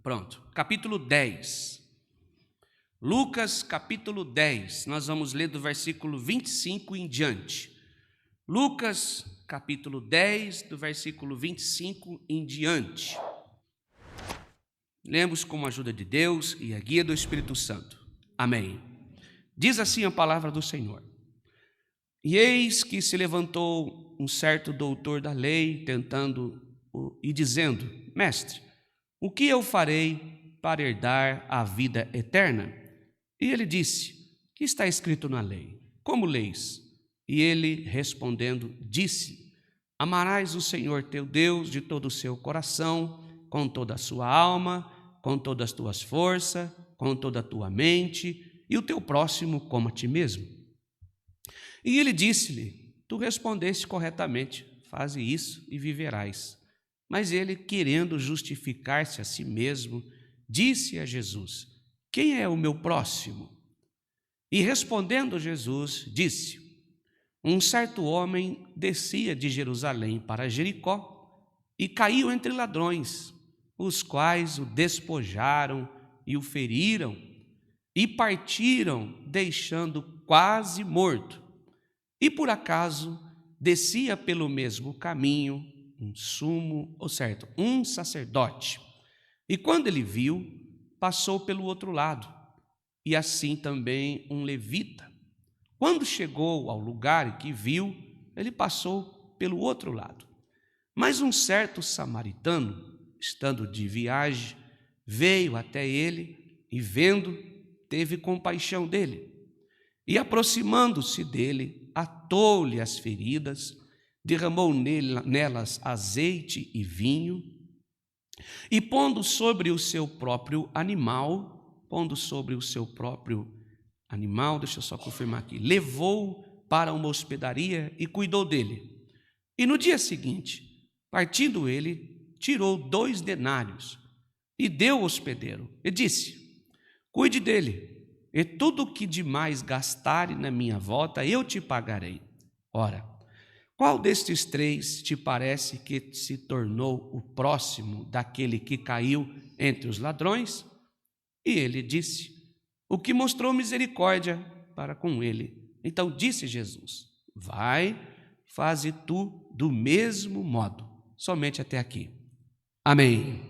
Pronto, capítulo 10. Lucas, capítulo 10. Nós vamos ler do versículo 25 em diante. Lucas, capítulo 10, do versículo 25 em diante. Lemos com a ajuda de Deus e a guia do Espírito Santo. Amém. Diz assim a palavra do Senhor. E eis que se levantou um certo doutor da lei, tentando e dizendo: Mestre, o que eu farei para herdar a vida eterna? E ele disse: que está escrito na lei? Como leis? E ele, respondendo, disse: amarás o Senhor teu Deus de todo o seu coração, com toda a sua alma, com todas as tuas forças, com toda a tua mente, e o teu próximo como a ti mesmo. E ele disse-lhe: tu respondeste corretamente, faze isso e viverás. Mas ele, querendo justificar-se a si mesmo, disse a Jesus: quem é o meu próximo? E respondendo Jesus, disse: um certo homem descia de Jerusalém para Jericó e caiu entre ladrões, os quais o despojaram e o feriram e partiram, deixando quase morto. E por acaso descia pelo mesmo caminho um sacerdote. E quando ele viu, passou pelo outro lado, e assim também um levita. Quando chegou ao lugar que viu, ele passou pelo outro lado. Mas um certo samaritano, estando de viagem, veio até ele e, vendo, teve compaixão dele. E, aproximando-se dele, atou-lhe as feridas, derramou nelas azeite e vinho, e pondo sobre o seu próprio animal, deixa eu só confirmar aqui, levou para uma hospedaria e cuidou dele. E no dia seguinte, partindo ele, tirou 2 denários e deu ao hospedeiro e disse: cuide dele, e tudo o que demais gastarem na minha volta eu te pagarei. Ora, qual destes 3 te parece que se tornou o próximo daquele que caiu entre os ladrões? E ele disse: o que mostrou misericórdia para com ele. Então disse Jesus: vai, faze tu do mesmo modo. Somente até aqui. Amém.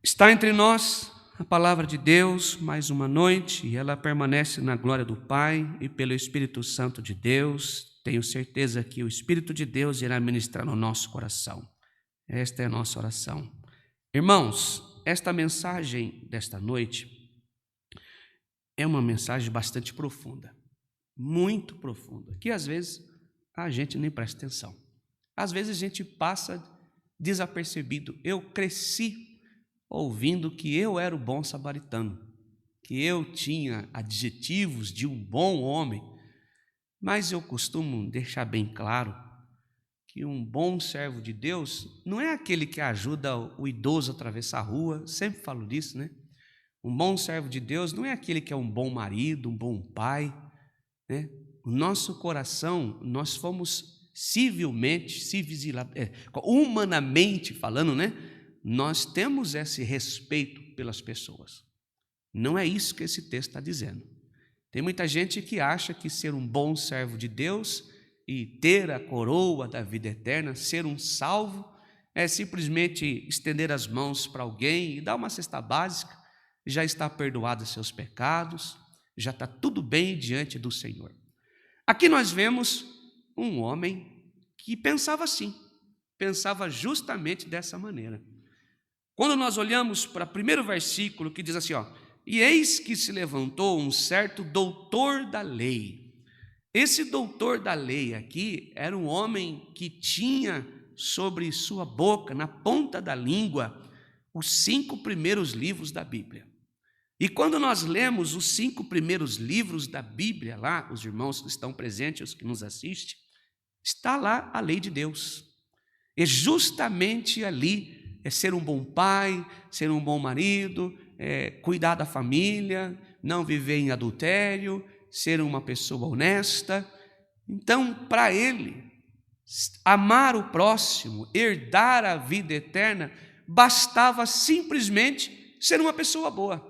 Está entre nós a palavra de Deus mais uma noite, e ela permanece na glória do Pai e pelo Espírito Santo de Deus. Tenho certeza que o Espírito de Deus irá ministrar no nosso coração. Esta é a nossa oração. Irmãos, esta mensagem desta noite é uma mensagem bastante profunda, muito profunda, que às vezes a gente nem presta atenção. Às vezes a gente passa desapercebido. Eu cresci ouvindo que eu era o bom samaritano, que eu tinha adjetivos de um bom homem, mas eu costumo deixar bem claro que um bom servo de Deus não é aquele que ajuda o idoso a atravessar a rua, sempre falo disso, né? Um bom servo de Deus não é aquele que é um bom marido, um bom pai, né? O nosso coração, nós fomos humanamente falando, né? Nós temos esse respeito pelas pessoas. Não é isso que esse texto está dizendo. Tem muita gente que acha que ser um bom servo de Deus e ter a coroa da vida eterna, ser um salvo, é simplesmente estender as mãos para alguém e dar uma cesta básica, já está perdoado seus pecados, já está tudo bem diante do Senhor. Aqui nós vemos um homem que pensava assim, pensava justamente dessa maneira. Quando nós olhamos para o primeiro versículo que diz assim, e eis que se levantou um certo doutor da lei. Esse doutor da lei aqui era um homem que tinha sobre sua boca, na ponta da língua, os 5 primeiros livros da Bíblia. E quando nós lemos os 5 primeiros livros da Bíblia, lá, os irmãos que estão presentes, os que nos assistem, está lá a lei de Deus. E justamente ali é ser um bom pai, ser um bom marido, cuidar da família, não viver em adultério, ser uma pessoa honesta. Então, para ele, amar o próximo, herdar a vida eterna, bastava simplesmente ser uma pessoa boa.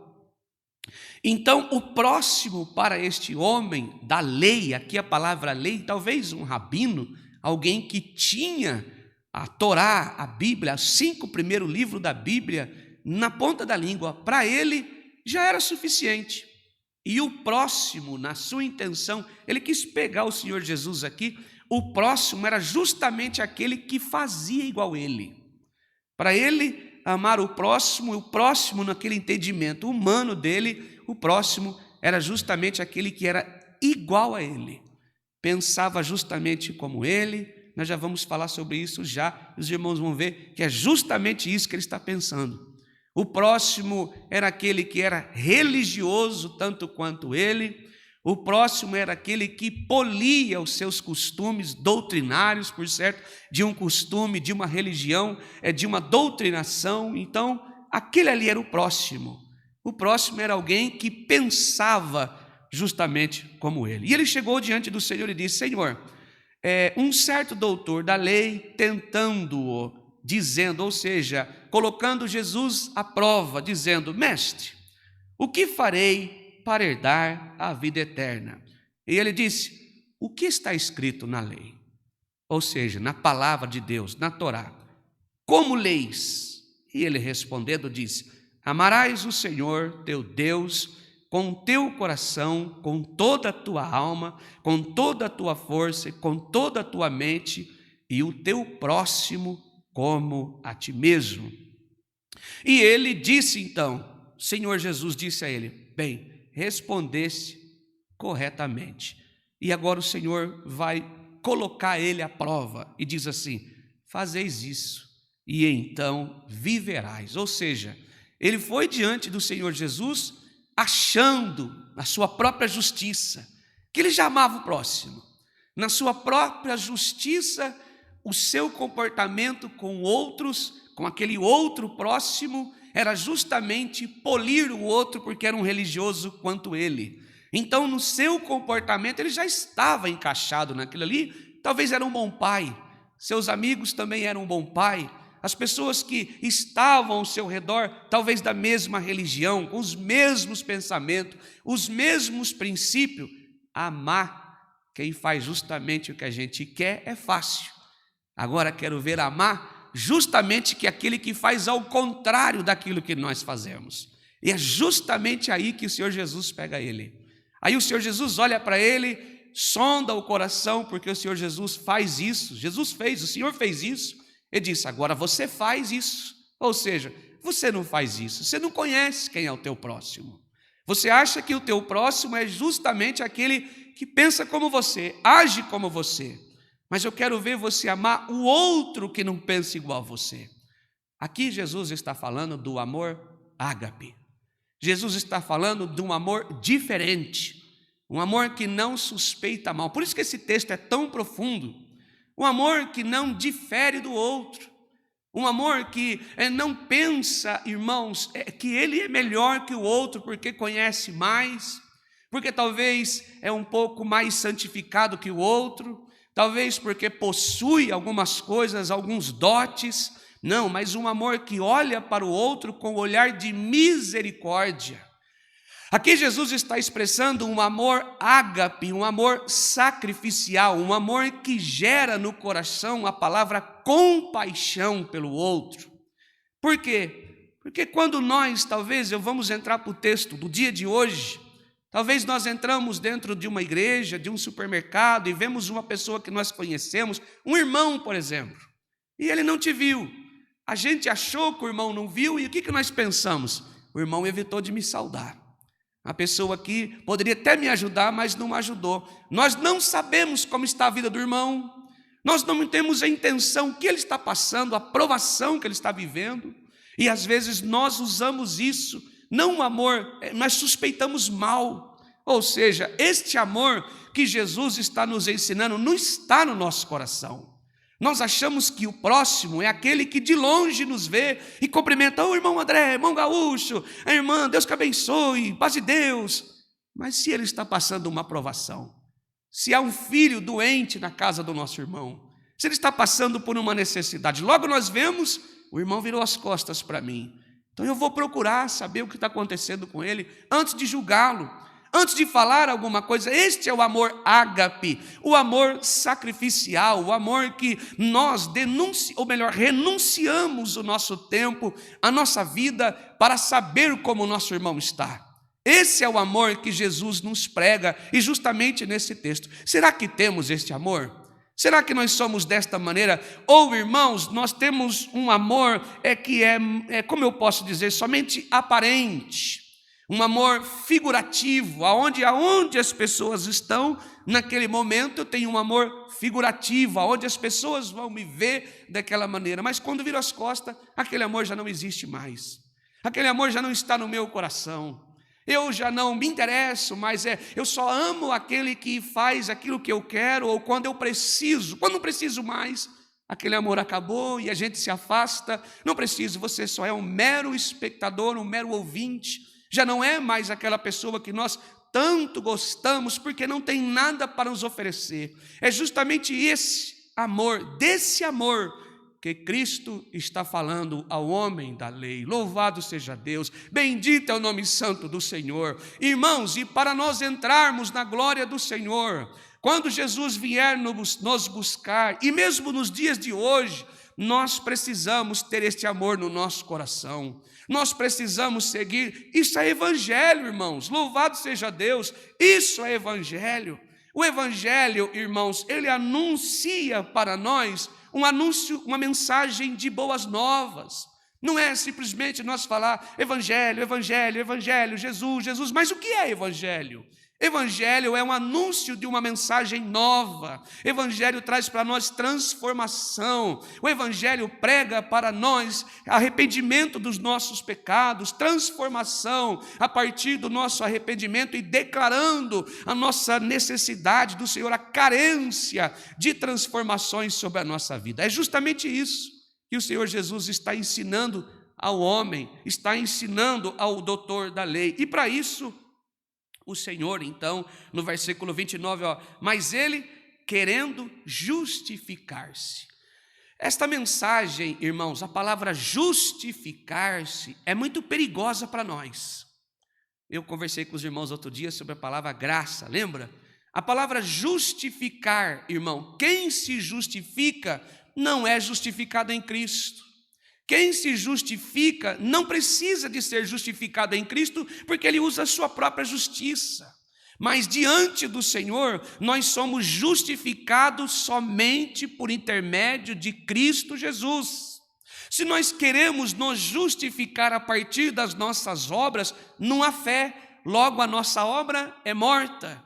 Então, o próximo para este homem da lei, aqui a palavra lei, talvez um rabino, alguém que tinha a Torá, a Bíblia, os 5 primeiros livros da Bíblia na ponta da língua, para ele já era suficiente. E o próximo, na sua intenção, ele quis pegar o Senhor Jesus aqui, o próximo era justamente aquele que fazia igual ele. Para ele amar o próximo naquele entendimento humano dele, o próximo era justamente aquele que era igual a ele, pensava justamente como ele. Nós já vamos falar sobre isso já, os irmãos vão ver que é justamente isso que ele está pensando. O próximo era aquele que era religioso tanto quanto ele, o próximo era aquele que polia os seus costumes doutrinários, por certo, de um costume, de uma religião, de uma doutrinação. Então, aquele ali era o próximo. O próximo era alguém que pensava justamente como ele. E ele chegou diante do Senhor e disse: Senhor, um certo doutor da lei tentando-o, dizendo, ou seja, colocando Jesus à prova, dizendo: Mestre, o que farei para herdar a vida eterna? E ele disse: o que está escrito na lei? Ou seja, na palavra de Deus, na Torá. Como leis? E ele respondendo disse: amarás o Senhor teu Deus com o teu coração, com toda a tua alma, com toda a tua força e com toda a tua mente, e o teu próximo como a ti mesmo. E ele disse então, o Senhor Jesus disse a ele: bem, respondeste corretamente. E agora o Senhor vai colocar ele à prova e diz assim: fazeis isso e então viverás. Ou seja, ele foi diante do Senhor Jesus achando na sua própria justiça que ele já amava o próximo, na sua própria justiça, o seu comportamento com outros, com aquele outro próximo, era justamente polir o outro, porque era um religioso quanto ele. Então, no seu comportamento, ele já estava encaixado naquilo ali. Talvez era um bom pai, seus amigos também eram um bom pai, as pessoas que estavam ao seu redor, talvez da mesma religião, com os mesmos pensamentos, os mesmos princípios. Amar quem faz justamente o que a gente quer é fácil. Agora quero ver amar justamente que aquele que faz ao contrário daquilo que nós fazemos. E é justamente aí que o Senhor Jesus pega ele. Aí o Senhor Jesus olha para ele, sonda o coração, porque o Senhor Jesus faz isso. Jesus fez, o Senhor fez isso. Ele disse: agora você faz isso. Ou seja, você não faz isso, você não conhece quem é o teu próximo. Você acha que o teu próximo é justamente aquele que pensa como você, age como você. Mas eu quero ver você amar o outro que não pensa igual a você. Aqui Jesus está falando do amor ágape. Jesus está falando de um amor diferente, um amor que não suspeita mal. Por isso que esse texto é tão profundo. Um amor que não difere do outro, um amor que não pensa, irmãos, que ele é melhor que o outro porque conhece mais, porque talvez é um pouco mais santificado que o outro, talvez porque possui algumas coisas, alguns dotes. Não, mas um amor que olha para o outro com olhar de misericórdia. Aqui Jesus está expressando um amor ágape, um amor sacrificial, um amor que gera no coração a palavra compaixão pelo outro. Por quê? Porque quando nós, talvez, vamos entrar para o texto do dia de hoje, talvez nós entramos dentro de uma igreja, de um supermercado e vemos uma pessoa que nós conhecemos, um irmão, por exemplo, e ele não te viu. A gente achou que o irmão não viu e o que nós pensamos? O irmão evitou de me saudar. A pessoa aqui poderia até me ajudar, mas não ajudou. Nós não sabemos como está a vida do irmão, nós não temos a intenção que ele está passando, a provação que ele está vivendo, e às vezes nós usamos isso, não o amor, nós suspeitamos mal. Ou seja, este amor que Jesus está nos ensinando não está no nosso coração. Nós achamos que o próximo é aquele que de longe nos vê e cumprimenta: ô irmão André, irmão Gaúcho, a irmã, Deus que abençoe, paz de Deus. Mas se ele está passando uma provação, se há um filho doente na casa do nosso irmão, se ele está passando por uma necessidade, logo nós vemos o irmão virou as costas para mim. Então eu vou procurar saber o que está acontecendo com ele antes de julgá-lo, antes de falar alguma coisa. Este é o amor ágape, o amor sacrificial, o amor que nós renunciamos o nosso tempo, a nossa vida, para saber como o nosso irmão está. Esse é o amor que Jesus nos prega, e justamente nesse texto. Será que temos este amor? Será que nós somos desta maneira? Ou, irmãos, nós temos um amor que é, como eu posso dizer, somente aparente, um amor figurativo, aonde as pessoas estão, naquele momento eu tenho um amor figurativo, aonde as pessoas vão me ver daquela maneira, mas quando viro as costas, aquele amor já não existe mais, aquele amor já não está no meu coração. Eu já não me interesso, mas eu só amo aquele que faz aquilo que eu quero, ou quando eu preciso. Quando não preciso mais, aquele amor acabou e a gente se afasta. Não preciso, você só é um mero espectador, um mero ouvinte. Já não é mais aquela pessoa que nós tanto gostamos, porque não tem nada para nos oferecer. É justamente esse amor, desse amor, que Cristo está falando ao homem da lei. Louvado seja Deus, bendito é o nome santo do Senhor. Irmãos, e para nós entrarmos na glória do Senhor, quando Jesus vier nos buscar, e mesmo nos dias de hoje, nós precisamos ter este amor no nosso coração. Nós precisamos seguir. Isso é evangelho, irmãos. Louvado seja Deus, isso é evangelho. O evangelho, irmãos, ele anuncia para nós um anúncio, uma mensagem de boas novas. Não é simplesmente nós falar evangelho, evangelho, evangelho, Jesus, Jesus. Mas o que é evangelho? Evangelho é um anúncio de uma mensagem nova. Evangelho traz para nós transformação. O evangelho prega para nós arrependimento dos nossos pecados, transformação a partir do nosso arrependimento e declarando a nossa necessidade do Senhor, a carência de transformações sobre a nossa vida. É justamente isso que o Senhor Jesus está ensinando ao homem, está ensinando ao doutor da lei. E para isso, o Senhor, então, no versículo 29, mas ele querendo justificar-se. Esta mensagem, irmãos, a palavra justificar-se é muito perigosa para nós. Eu conversei com os irmãos outro dia sobre a palavra graça, lembra? A palavra justificar, irmão, quem se justifica não é justificado em Cristo. Quem se justifica não precisa de ser justificado em Cristo, porque ele usa a sua própria justiça. Mas diante do Senhor, nós somos justificados somente por intermédio de Cristo Jesus. Se nós queremos nos justificar a partir das nossas obras, não há fé, logo a nossa obra é morta.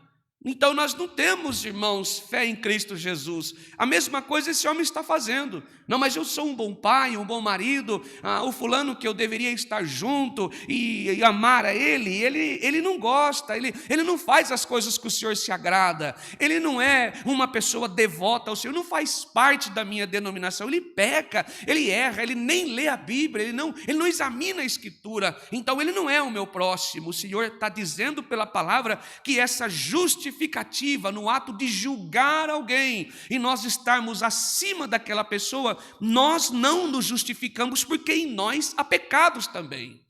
Então nós não temos, irmãos, fé em Cristo Jesus. A mesma coisa esse homem está fazendo. Não, mas eu sou um bom pai, um bom marido, o fulano que eu deveria estar junto e amar a ele não gosta, ele não faz as coisas que o Senhor se agrada, ele não é uma pessoa devota ao Senhor, não faz parte da minha denominação, ele peca, ele erra, ele nem lê a Bíblia, ele não examina a Escritura, então ele não é o meu próximo. O Senhor está dizendo pela palavra que essa justificativa no ato de julgar alguém e nós estarmos acima daquela pessoa, nós não nos justificamos, porque em nós há pecados também.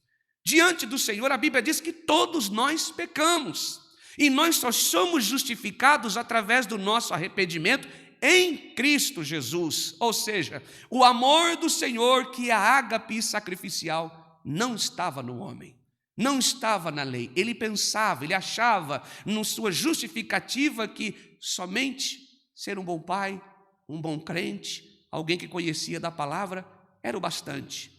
Diante do Senhor, a Bíblia diz que todos nós pecamos, e nós só somos justificados através do nosso arrependimento em Cristo Jesus. Ou seja, o amor do Senhor, que é a ágape sacrificial, não estava no homem, não estava na lei. Ele pensava, ele achava na sua justificativa que somente ser um bom pai, um bom crente, alguém que conhecia da palavra, era o bastante,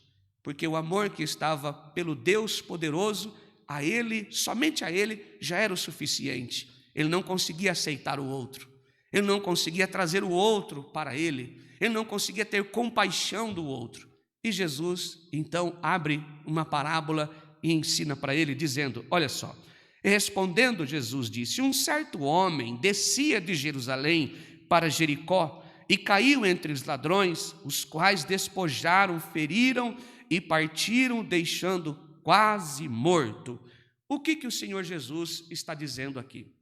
porque o amor que estava pelo Deus poderoso, a ele, somente a ele, já era o suficiente. Ele não conseguia aceitar o outro, ele não conseguia trazer o outro para ele não conseguia ter compaixão do outro. E Jesus, então, abre uma parábola e ensina para ele, dizendo, olha só, respondendo Jesus disse, um certo homem descia de Jerusalém para Jericó, e caiu entre os ladrões, os quais despojaram, feriram e partiram, deixando quase morto. O que o Senhor Jesus está dizendo aqui?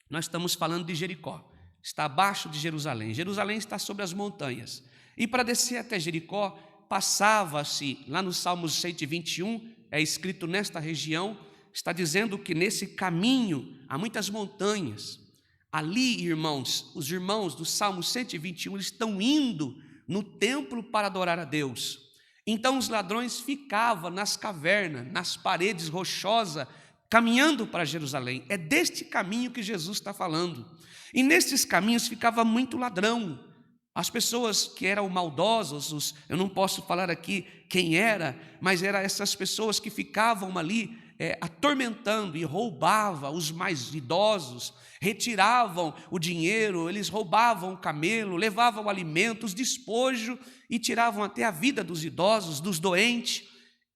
Nós estamos falando de Jericó, está abaixo de Jerusalém. Jerusalém está sobre as montanhas. E para descer até Jericó, passava-se, lá no Salmos 121, é escrito nesta região, está dizendo que nesse caminho há muitas montanhas. Ali, irmãos, os irmãos do Salmo 121 eles estão indo no templo para adorar a Deus. Então os ladrões ficavam nas cavernas, nas paredes rochosas, caminhando para Jerusalém. É deste caminho que Jesus está falando. E nesses caminhos ficava muito ladrão. As pessoas que eram maldosas, eu não posso falar aqui quem era, mas eram essas pessoas que ficavam ali atormentando e roubavam os mais idosos, retiravam o dinheiro, eles roubavam o camelo, levavam alimentos, despojo e tiravam até a vida dos idosos, dos doentes.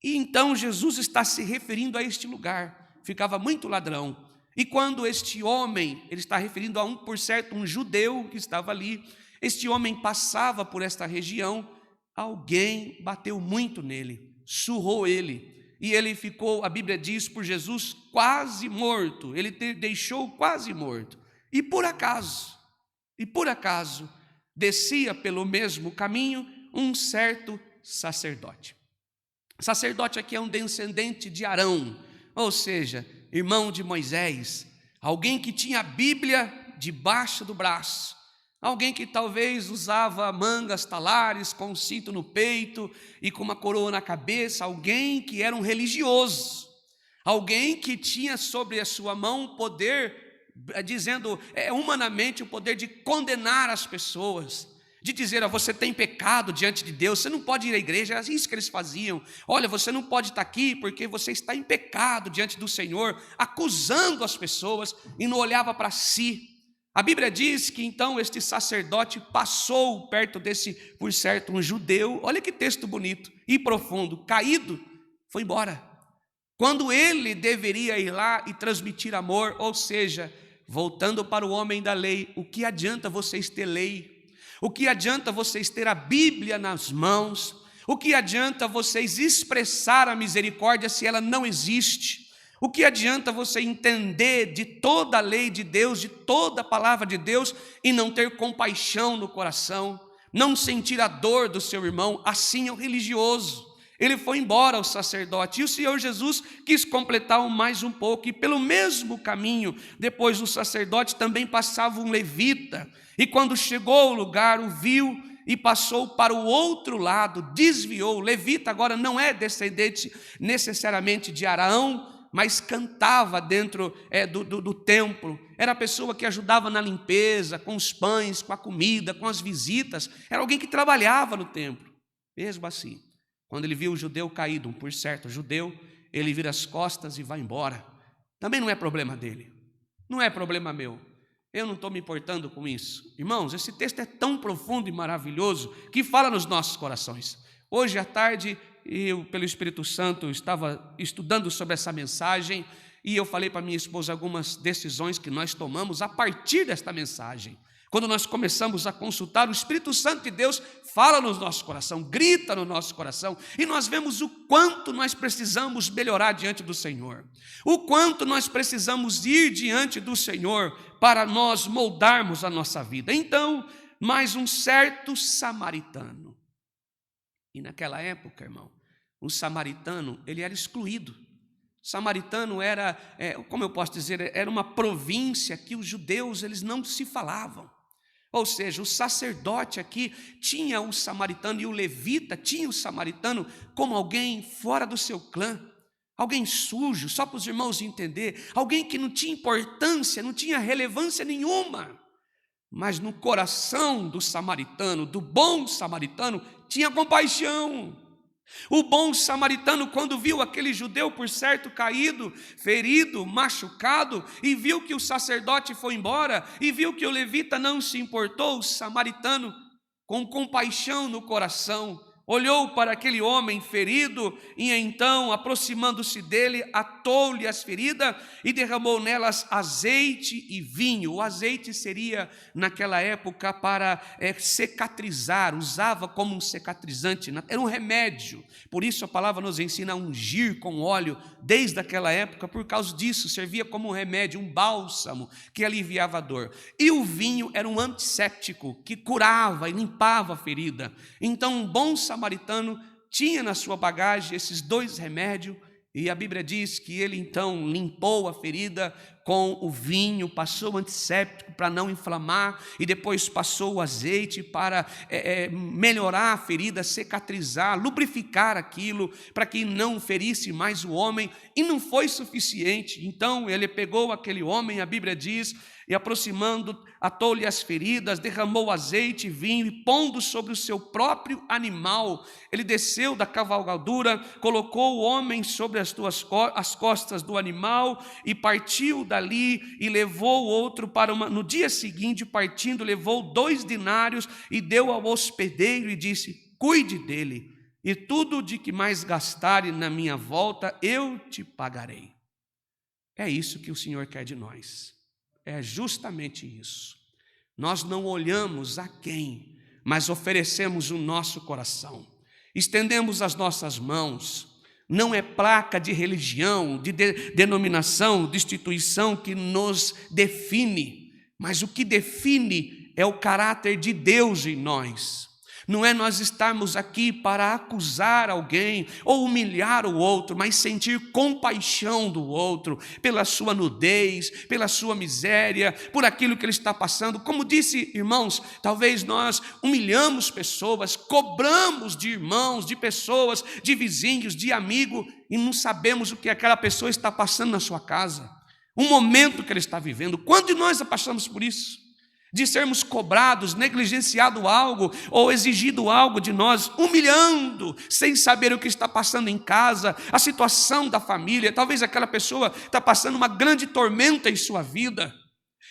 E então Jesus está se referindo a este lugar, ficava muito ladrão. E quando este homem, ele está referindo a por certo, um judeu que estava ali, este homem passava por esta região, alguém bateu muito nele, surrou ele, e ele ficou, a Bíblia diz, por Jesus quase morto, ele deixou quase morto. E por acaso, descia pelo mesmo caminho um certo sacerdote. Sacerdote aqui é um descendente de Arão, ou seja, irmão de Moisés, alguém que tinha a Bíblia debaixo do braço, alguém que talvez usava mangas talares com um cinto no peito e com uma coroa na cabeça, alguém que era um religioso, alguém que tinha sobre a sua mão o poder, dizendo humanamente o poder de condenar as pessoas, de dizer, você tem pecado diante de Deus, você não pode ir à igreja, era isso que eles faziam. Olha, você não pode estar aqui porque você está em pecado diante do Senhor, acusando as pessoas e não olhava para si. A Bíblia diz que então este sacerdote passou perto desse, por certo, um judeu, olha que texto bonito e profundo, caído, foi embora. Quando ele deveria ir lá e transmitir amor, ou seja, voltando para o homem da lei, o que adianta vocês ter lei? O que adianta vocês ter a Bíblia nas mãos? O que adianta vocês expressar a misericórdia se ela não existe? O que adianta você entender de toda a lei de Deus, de toda a palavra de Deus, e não ter compaixão no coração, não sentir a dor do seu irmão? Assim é o religioso. Ele foi embora, o sacerdote, e o Senhor Jesus quis completar mais um pouco, e pelo mesmo caminho, depois do sacerdote, também passava um levita, e quando chegou ao lugar, o viu e passou para o outro lado, desviou. O levita agora não é descendente necessariamente de Arão, mas cantava dentro do templo, era a pessoa que ajudava na limpeza, com os pães, com a comida, com as visitas, era alguém que trabalhava no templo. Mesmo assim, quando ele viu o judeu caído, por certo, judeu, ele vira as costas e vai embora. Também não é problema dele, não é problema meu, eu não estou me importando com isso. Irmãos, esse texto é tão profundo e maravilhoso, que fala nos nossos corações. Hoje à tarde, eu, pelo Espírito Santo, estava estudando sobre essa mensagem e eu falei para minha esposa algumas decisões que nós tomamos a partir desta mensagem. Quando nós começamos a consultar, o Espírito Santo de Deus fala no nosso coração, grita no nosso coração, e nós vemos o quanto nós precisamos melhorar diante do Senhor, o quanto nós precisamos ir diante do Senhor para nós moldarmos a nossa vida. Então, mais um certo samaritano. E naquela época, irmão, o samaritano, ele era excluído. O samaritano era, como eu posso dizer, era uma província que os judeus, eles não se falavam. Ou seja, o sacerdote aqui tinha o samaritano e o levita tinha o samaritano como alguém fora do seu clã, alguém sujo, só para os irmãos entender, alguém que não tinha importância, não tinha relevância nenhuma. Mas no coração do samaritano, do bom samaritano, tinha compaixão. O bom samaritano, quando viu aquele judeu, por certo, caído, ferido, machucado, e viu que o sacerdote foi embora, e viu que o levita não se importou, o samaritano, com compaixão no coração, olhou para aquele homem ferido e então, aproximando-se dele, atou-lhe as feridas e derramou nelas azeite e vinho. O azeite seria, naquela época, para cicatrizar, usava como um cicatrizante, era um remédio. Por isso a palavra nos ensina a ungir com óleo, desde aquela época, por causa disso, servia como um remédio, um bálsamo, que aliviava a dor. E o vinho era um antisséptico, que curava e limpava a ferida. Então, um bom samaritano samaritano tinha na sua bagagem esses 2 remédios, e a Bíblia diz que ele então limpou a ferida com o vinho, passou o antisséptico para não inflamar, e depois passou o azeite para melhorar a ferida, cicatrizar, lubrificar aquilo, para que não ferisse mais o homem, e não foi suficiente. Então ele pegou aquele homem, a Bíblia diz, e aproximando, atou-lhe as feridas, derramou azeite e vinho, e pondo sobre o seu próprio animal, ele desceu da cavalgadura, colocou o homem sobre as costas do animal, e partiu dali, e levou o outro para no dia seguinte, partindo, levou 2 denários, e deu ao hospedeiro, e disse: cuide dele, e tudo de que mais gastare na minha volta, eu te pagarei. É isso que o Senhor quer de nós. É justamente isso. Nós não olhamos a quem, mas oferecemos o nosso coração. Estendemos as nossas mãos. Não é placa de religião, de denominação, de instituição que nos define, mas o que define é o caráter de Deus em nós. Não é nós estarmos aqui para acusar alguém ou humilhar o outro, mas sentir compaixão do outro, pela sua nudez, pela sua miséria, por aquilo que ele está passando. Como disse, irmãos, talvez nós humilhamos pessoas, cobramos de irmãos, de pessoas, de vizinhos, de amigo, e não sabemos o que aquela pessoa está passando na sua casa, o momento que ele está vivendo. Quando de nós passamos por isso? De sermos cobrados, negligenciado algo ou exigido algo de nós, humilhando, sem saber o que está passando em casa, a situação da família. Talvez aquela pessoa está passando uma grande tormenta em sua vida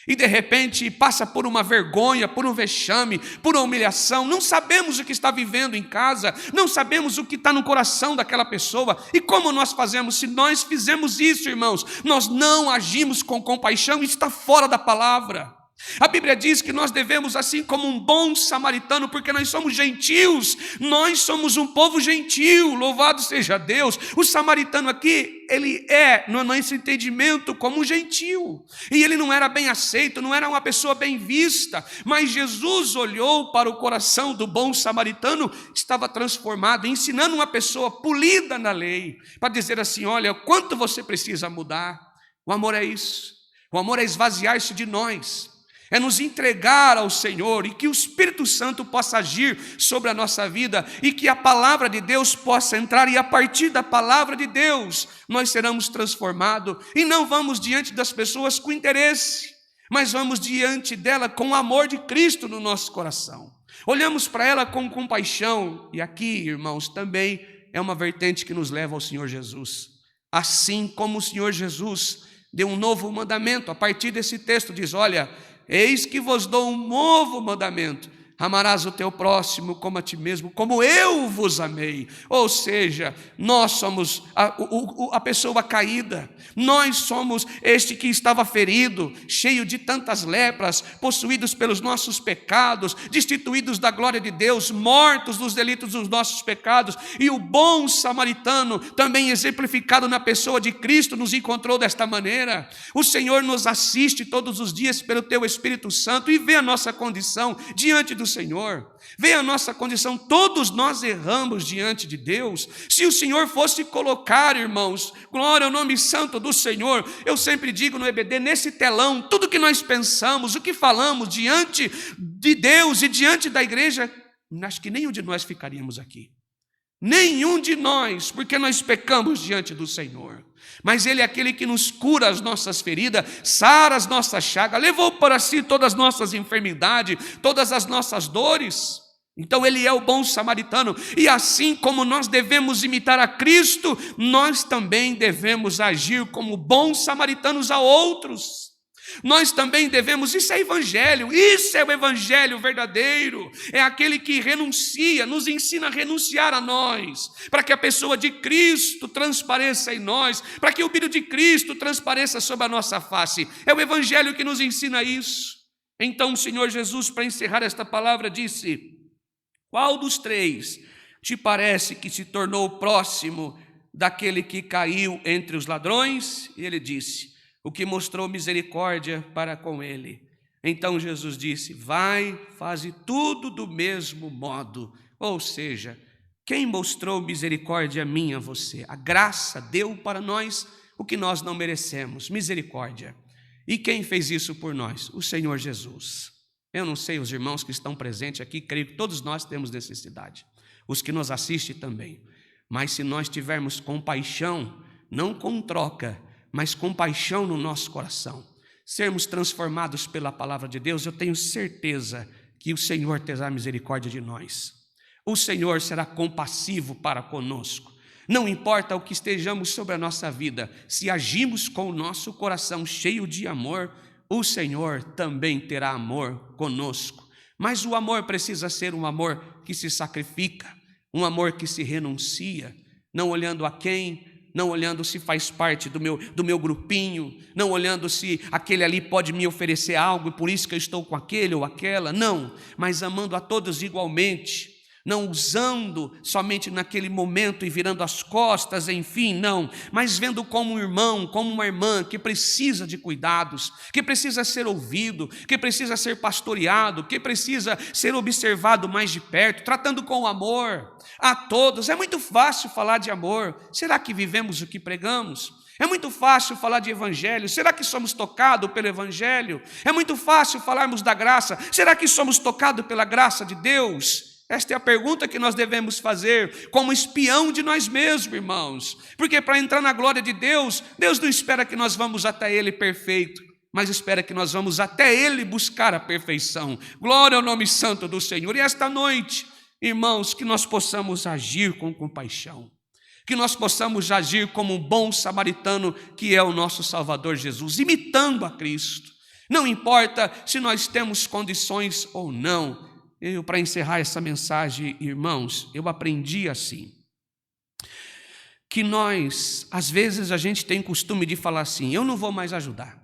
e de repente passa por uma vergonha, por um vexame, por uma humilhação. Não sabemos o que está vivendo em casa, não sabemos o que está no coração daquela pessoa. E como nós fazemos? Se nós fizemos isso, irmãos, nós não agimos com compaixão, isso está fora da palavra. A Bíblia diz que nós devemos, assim como um bom samaritano, porque nós somos gentios, nós somos um povo gentil, louvado seja Deus. O samaritano aqui, ele é, no nosso entendimento, como um gentil, e ele não era bem aceito, não era uma pessoa bem vista, mas Jesus olhou para o coração do bom samaritano, estava transformado, ensinando uma pessoa polida na lei, para dizer assim: olha, quanto você precisa mudar. O amor é isso, o amor é esvaziar-se de nós, é nos entregar ao Senhor, e que o Espírito Santo possa agir sobre a nossa vida, e que a palavra de Deus possa entrar, e a partir da palavra de Deus nós seremos transformados, e não vamos diante das pessoas com interesse, mas vamos diante dela com o amor de Cristo no nosso coração. Olhamos para ela com compaixão, e aqui, irmãos, também é uma vertente que nos leva ao Senhor Jesus. Assim como o Senhor Jesus deu um novo mandamento, a partir desse texto diz: olha, eis que vos dou um novo mandamento: amarás o teu próximo como a ti mesmo, como eu vos amei. Ou seja, nós somos a pessoa caída, nós somos este que estava ferido, cheio de tantas lepras, possuídos pelos nossos pecados, destituídos da glória de Deus, mortos nos delitos dos nossos pecados, e o bom samaritano, também exemplificado na pessoa de Cristo, nos encontrou desta maneira. O Senhor nos assiste todos os dias pelo teu Espírito Santo e vê a nossa condição diante do Senhor, vê a nossa condição. Todos nós erramos diante de Deus. Se o Senhor fosse colocar, irmãos, glória ao nome santo do Senhor, eu sempre digo no EBD, nesse telão, tudo que nós pensamos, o que falamos diante de Deus e diante da igreja, acho que nenhum de nós ficaríamos aqui. Nenhum de nós, porque nós pecamos diante do Senhor. Mas Ele é aquele que nos cura as nossas feridas, sara as nossas chagas, levou para si todas as nossas enfermidades, todas as nossas dores. Então Ele é o bom samaritano, e assim como nós devemos imitar a Cristo, nós também devemos agir como bons samaritanos a outros. Nós também devemos, isso é evangelho, isso é o evangelho verdadeiro, é aquele que renuncia, nos ensina a renunciar a nós, para que a pessoa de Cristo transpareça em nós, para que o brilho de Cristo transpareça sobre a nossa face. É o evangelho que nos ensina isso. Então o Senhor Jesus, para encerrar esta palavra, disse: qual dos 3 te parece que se tornou próximo daquele que caiu entre os ladrões? E ele disse: o que mostrou misericórdia para com ele. Então Jesus disse: vai, faze tudo do mesmo modo. Ou seja, Quem mostrou misericórdia a mim e a você? A graça deu para nós o que nós não merecemos, misericórdia. E quem fez isso por nós? O Senhor Jesus. Eu não sei, os irmãos que estão presentes aqui, creio que todos nós temos necessidade. Os que nos assistem também. Mas se nós tivermos compaixão, não com troca, mas compaixão no nosso coração, sermos transformados pela palavra de Deus, eu tenho certeza que o Senhor terá misericórdia de nós. O Senhor será compassivo para conosco. Não importa o que estejamos sobre a nossa vida, se agimos com o nosso coração cheio de amor, o Senhor também terá amor conosco. Mas o amor precisa ser um amor que se sacrifica, um amor que se renuncia, não olhando a quem, não olhando se faz parte do meu grupinho, não olhando se aquele ali pode me oferecer algo e por isso que eu estou com aquele ou aquela, não, mas amando a todos igualmente, não usando somente naquele momento e virando as costas, enfim, não, mas vendo como um irmão, como uma irmã que precisa de cuidados, que precisa ser ouvido, que precisa ser pastoreado, que precisa ser observado mais de perto, tratando com amor a todos. É muito fácil falar de amor. Será que vivemos o que pregamos? É muito fácil falar de evangelho. Será que somos tocados pelo evangelho? É muito fácil falarmos da graça. Será que somos tocados pela graça de Deus? Esta é a pergunta que nós devemos fazer como espião de nós mesmos, irmãos. Porque para entrar na glória de Deus, Deus não espera que nós vamos até Ele perfeito, mas espera que nós vamos até Ele buscar a perfeição. Glória ao nome santo do Senhor. E esta noite, irmãos, que nós possamos agir com compaixão, que nós possamos agir como um bom samaritano que é o nosso Salvador Jesus, imitando a Cristo. Não importa se nós temos condições ou não. Para encerrar essa mensagem, irmãos, eu aprendi assim, que nós, às vezes a gente tem costume de falar assim, eu não vou mais ajudar,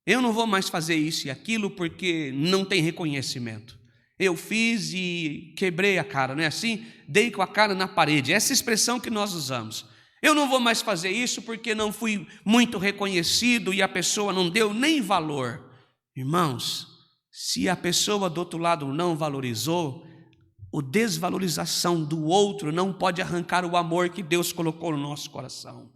eu não vou mais fazer isso e aquilo porque não tem reconhecimento. Eu fiz e quebrei a cara, não é assim? Dei com a cara na parede, essa expressão que nós usamos. Eu não vou mais fazer isso porque não fui muito reconhecido e a pessoa não deu nem valor. Irmãos, se a pessoa do outro lado não valorizou, a desvalorização do outro não pode arrancar o amor que Deus colocou no nosso coração.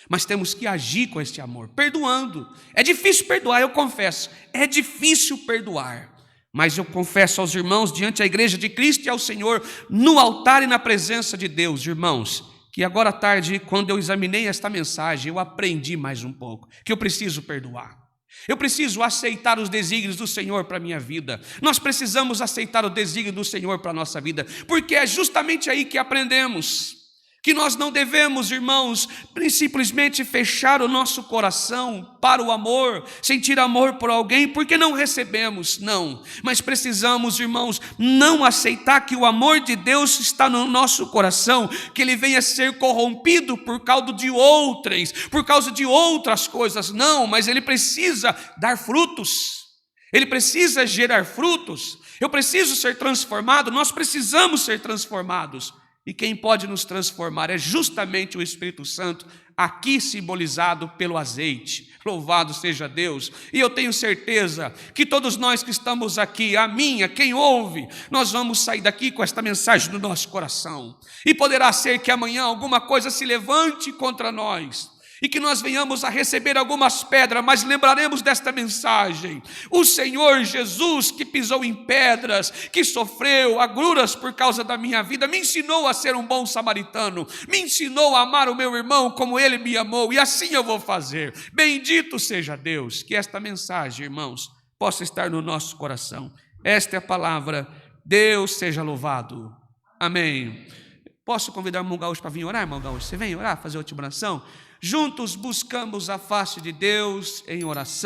Mas temos que agir com esse amor, perdoando. É difícil perdoar, eu confesso, é difícil perdoar. Mas eu confesso aos irmãos, diante da igreja de Cristo e ao Senhor, no altar e na presença de Deus, irmãos, que agora à tarde, quando eu examinei esta mensagem, eu aprendi mais um pouco, que eu preciso perdoar. Eu preciso aceitar os desígnios do Senhor para a minha vida. Nós precisamos aceitar o desígnio do Senhor para a nossa vida, porque é justamente aí que aprendemos que nós não devemos, irmãos, simplesmente fechar o nosso coração para o amor, sentir amor por alguém, porque não recebemos, não. Mas precisamos, irmãos, não aceitar que o amor de Deus está no nosso coração, que ele venha ser corrompido por causa de outras coisas, não, mas ele precisa dar frutos, ele precisa gerar frutos, eu preciso ser transformado, nós precisamos ser transformados. E quem pode nos transformar é justamente o Espírito Santo, aqui simbolizado pelo azeite. Louvado seja Deus. E eu tenho certeza que todos nós que estamos aqui, a minha, quem ouve, nós vamos sair daqui com esta mensagem no nosso coração. E poderá ser que amanhã alguma coisa se levante contra nós, e que nós venhamos a receber algumas pedras, mas lembraremos desta mensagem. O Senhor Jesus, que pisou em pedras, que sofreu agruras por causa da minha vida, me ensinou a ser um bom samaritano, me ensinou a amar o meu irmão como ele me amou, e assim eu vou fazer. Bendito seja Deus, que esta mensagem, irmãos, possa estar no nosso coração. Esta é a palavra, Deus seja louvado. Amém. Posso convidar o irmão Gaúcho para vir orar, irmão Gaúcho? Você vem orar, fazer a última oração? Juntos buscamos a face de Deus em oração.